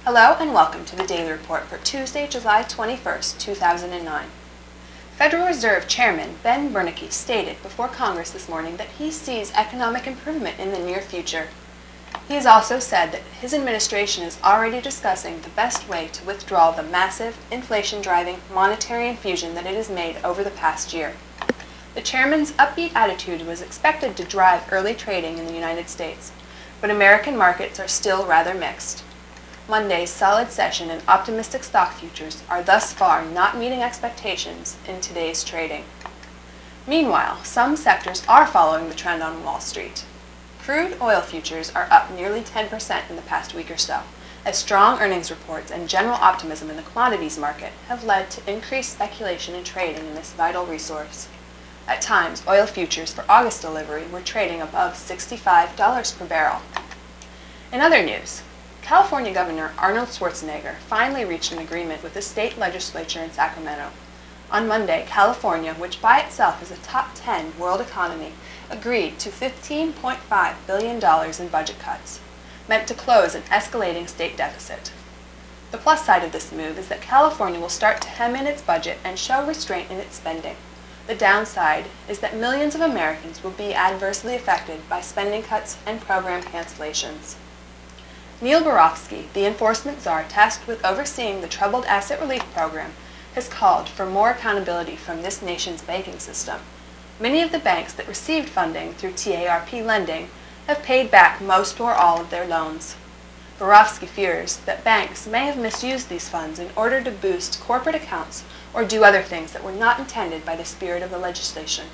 Hello and welcome to the Daily Report for Tuesday, July 21st, 2009. Federal Reserve Chairman Ben Bernanke stated before Congress this morning that he sees economic improvement in the near future. He has also said that his administration is already discussing the best way to withdraw the massive, inflation-driving monetary infusion that it has made over the past year. The chairman's upbeat attitude was expected to drive early trading in the United States, but American markets are still rather mixed. Monday's solid session and optimistic stock futures are thus far not meeting expectations in today's trading. Meanwhile, some sectors are following the trend on Wall Street. Crude oil futures are up nearly 10% in the past week or so, as strong earnings reports and general optimism in the commodities market have led to increased speculation and trading in this vital resource. At times, oil futures for August delivery were trading above $65 per barrel. In other news, California Governor Arnold Schwarzenegger finally reached an agreement with the state legislature in Sacramento. On Monday, California, which by itself is a top 10 world economy, agreed to $15.5 billion in budget cuts, meant to close an escalating state deficit. The plus side of this move is that California will start to hem in its budget and show restraint in its spending. The downside is that millions of Americans will be adversely affected by spending cuts and program cancellations. Neil Barofsky, the enforcement czar tasked with overseeing the Troubled Asset Relief Program, has called for more accountability from this nation's banking system. Many of the banks that received funding through TARP lending have paid back most or all of their loans. Barofsky fears that banks may have misused these funds in order to boost corporate accounts or do other things that were not intended by the spirit of the legislation.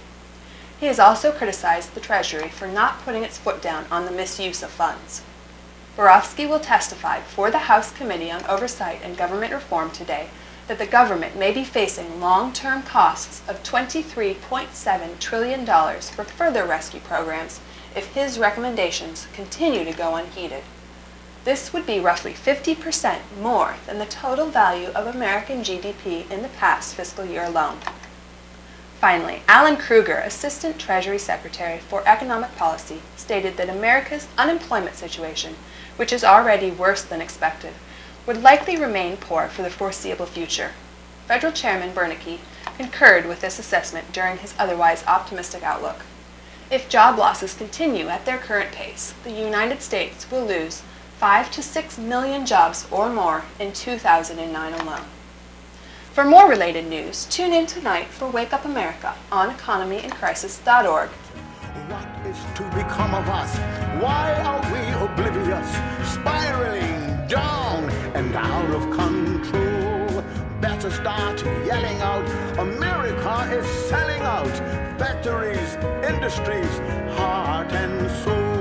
He has also criticized the Treasury for not putting its foot down on the misuse of funds. Barofsky will testify before the House Committee on Oversight and Government Reform today that the government may be facing long-term costs of $23.7 trillion for further rescue programs if his recommendations continue to go unheeded. This would be roughly 50% more than the total value of American GDP in the past fiscal year alone. Finally, Alan Krueger, Assistant Treasury Secretary for Economic Policy, stated that America's unemployment situation, which is already worse than expected, would likely remain poor for the foreseeable future. Federal Chairman Bernanke concurred with this assessment during his otherwise optimistic outlook. If job losses continue at their current pace, the United States will lose 5 to 6 million jobs or more in 2009 alone. For more related news, tune in tonight for Wake Up America on economyincrisis.org. What is to become of us? Why are we oblivious, spiraling down and out of control? Better start yelling out, America is selling out. Factories, industries, heart and soul.